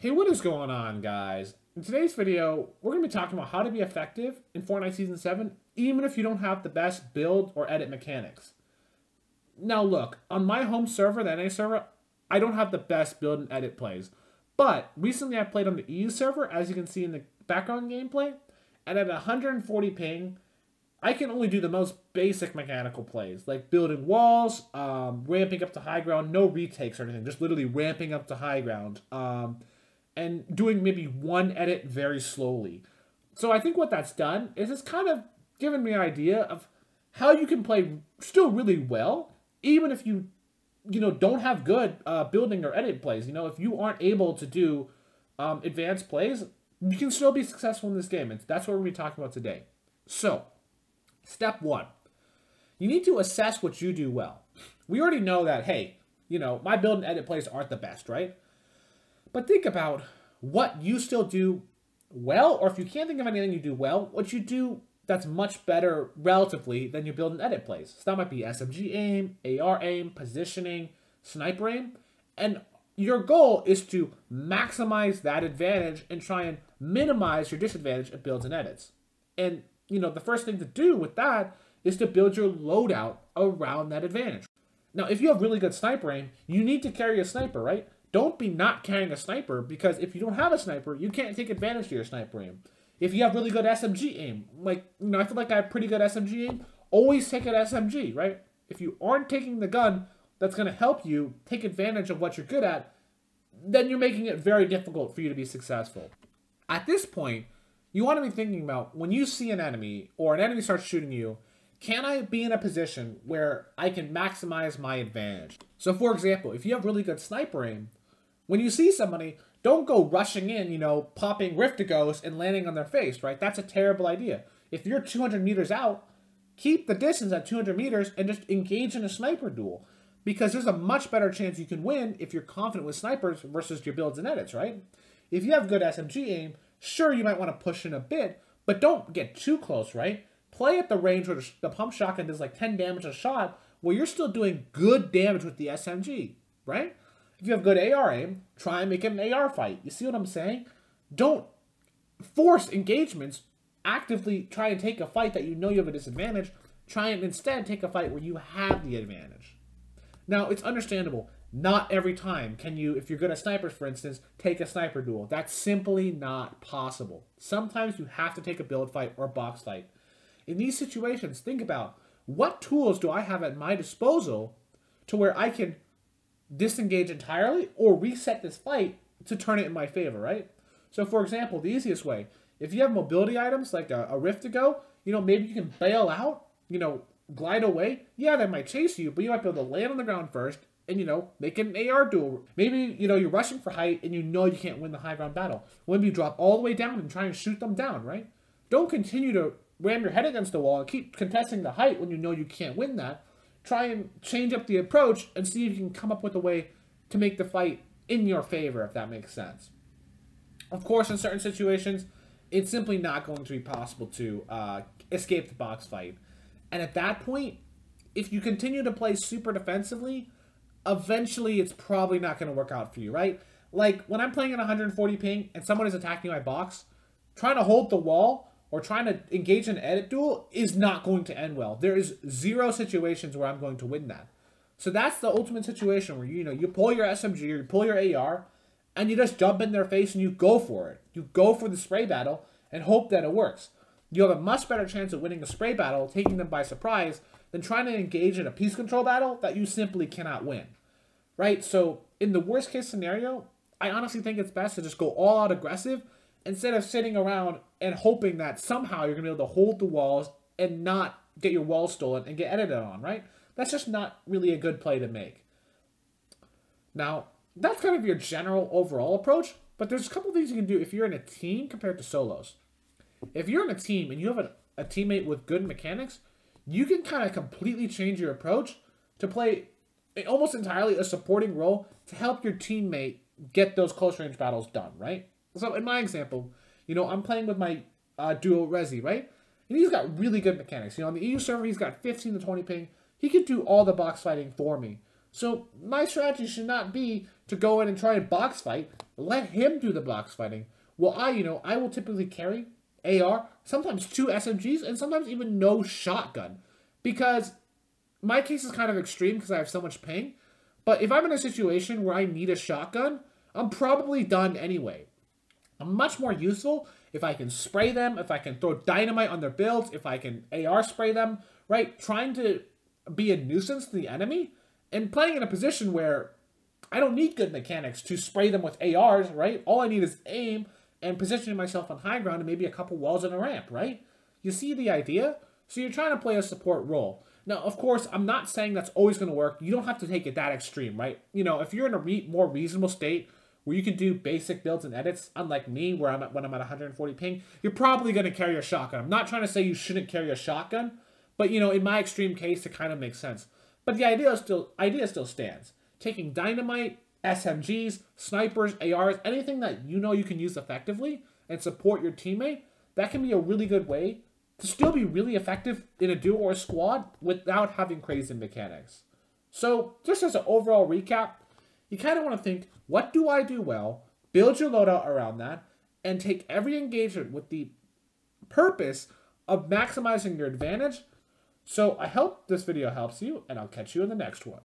Hey, what is going on, guys? In today's video, we're going to be talking about how to be effective in Fortnite Season 7, even if you don't have the best build or edit mechanics. Now look, on my home server, the NA server, I don't have the best build and edit plays. But recently I played on the EU server, as you can see in the background gameplay, and at 140 ping, I can only do the most basic mechanical plays, like building walls, ramping up to high ground, no retakes or anything, just literally ramping up to high ground, and doing maybe one edit very slowly. So I think what that's done is it's kind of given me an idea of how you can play still really well, even if you don't have good building or edit plays. If you aren't able to do advanced plays, you can still be successful in this game, and that's what we're going to be talking about today. So, step one, you need to assess what you do well. We already know that, hey, my build and edit plays aren't the best, right? But think about what you still do well, or if you can't think of anything you do well, what you do that's much better relatively than your build and edit plays. So that might be SMG aim, AR aim, positioning, sniper aim, and your goal is to maximize that advantage and try and minimize your disadvantage of builds and edits. And, the first thing to do with that is to build your loadout around that advantage. Now, if you have really good sniper aim, you need to carry a sniper, right? Don't be not carrying a sniper, because if you don't have a sniper, you can't take advantage of your sniper aim. If you have really good SMG aim, I feel like I have pretty good SMG aim, always take an SMG, right? If you aren't taking the gun that's going to help you take advantage of what you're good at, then you're making it very difficult for you to be successful. At this point, you want to be thinking about, when you see an enemy or an enemy starts shooting you, can I be in a position where I can maximize my advantage? So for example, if you have really good sniper aim, when you see somebody, don't go rushing in, popping Rift-to-Ghost and landing on their face, right? That's a terrible idea. If you're 200 meters out, keep the distance at 200 meters and just engage in a sniper duel, because there's a much better chance you can win if you're confident with snipers versus your builds and edits, right? If you have good SMG aim, sure, you might want to push in a bit, but don't get too close, right? Play at the range where the pump shotgun does like 10 damage a shot, where you're still doing good damage with the SMG, right? If you have good AR aim, try and make it an AR fight. You see what I'm saying? Don't force engagements. Actively try and take a fight that you know you have a disadvantage. Try and instead take a fight where you have the advantage. Now, it's understandable. Not every time can you, if you're good at snipers, for instance, take a sniper duel. That's simply not possible. Sometimes you have to take a build fight or box fight. In these situations, think about, what tools do I have at my disposal to where I can disengage entirely or reset this fight to turn it in my favor, right? So for example, the easiest way, if you have mobility items like a Rift to go, maybe you can bail out, glide away. Yeah, they might chase you, but you might be able to land on the ground first and, make an AR duel. Maybe, you're rushing for height and you can't win the high ground battle. Maybe you drop all the way down and try and shoot them down, right? Don't continue to ram your head against the wall and keep contesting the height when you can't win that. Try and change up the approach and see if you can come up with a way to make the fight in your favor, if that makes sense. Of course, in certain situations, it's simply not going to be possible to escape the box fight. And at that point, if you continue to play super defensively, eventually it's probably not going to work out for you, right? Like, when I'm playing at 140 ping and someone is attacking my box, trying to hold the wall or trying to engage in an edit duel is not going to end well. There is zero situations where I'm going to win that. So that's the ultimate situation where, you pull your SMG or you pull your AR and you just jump in their face and you go for it. You go for the spray battle and hope that it works. You have a much better chance of winning a spray battle, taking them by surprise, than trying to engage in a piece control battle that you simply cannot win, right? So in the worst case scenario, I honestly think it's best to just go all out aggressive instead of sitting around and hoping that somehow you're going to be able to hold the walls and not get your walls stolen and get edited on, right? That's just not really a good play to make. Now, that's kind of your general overall approach, but there's a couple things you can do if you're in a team compared to solos. If you're in a team and you have a teammate with good mechanics, you can kind of completely change your approach to play almost entirely a supporting role to help your teammate get those close range battles done, right? So in my example, I'm playing with my duo Resi, right? And he's got really good mechanics. On the EU server, he's got 15 to 20 ping. He could do all the box fighting for me. So my strategy should not be to go in and try and box fight. Let him do the box fighting. Well, I will typically carry AR, sometimes 2 SMGs, and sometimes even no shotgun. Because my case is kind of extreme because I have so much ping. But if I'm in a situation where I need a shotgun, I'm probably done anyway. I'm much more useful if I can spray them, if I can throw dynamite on their builds, if I can AR spray them, right? Trying to be a nuisance to the enemy and playing in a position where I don't need good mechanics to spray them with ARs, right? All I need is aim and positioning myself on high ground and maybe a couple walls and a ramp, right? You see the idea? So you're trying to play a support role. Now, of course, I'm not saying that's always going to work. You don't have to take it that extreme, right? If you're in a more reasonable state where you can do basic builds and edits, unlike me, when I'm at 140 ping, you're probably going to carry a shotgun. I'm not trying to say you shouldn't carry a shotgun, but, in my extreme case, it kind of makes sense. But the idea still stands. Taking dynamite, SMGs, snipers, ARs, anything that you can use effectively and support your teammate, that can be a really good way to still be really effective in a duo or a squad without having crazy mechanics. So, just as an overall recap, you kind of want to think, what do I do well? Build your loadout around that, and take every engagement with the purpose of maximizing your advantage. So I hope this video helps you, and I'll catch you in the next one.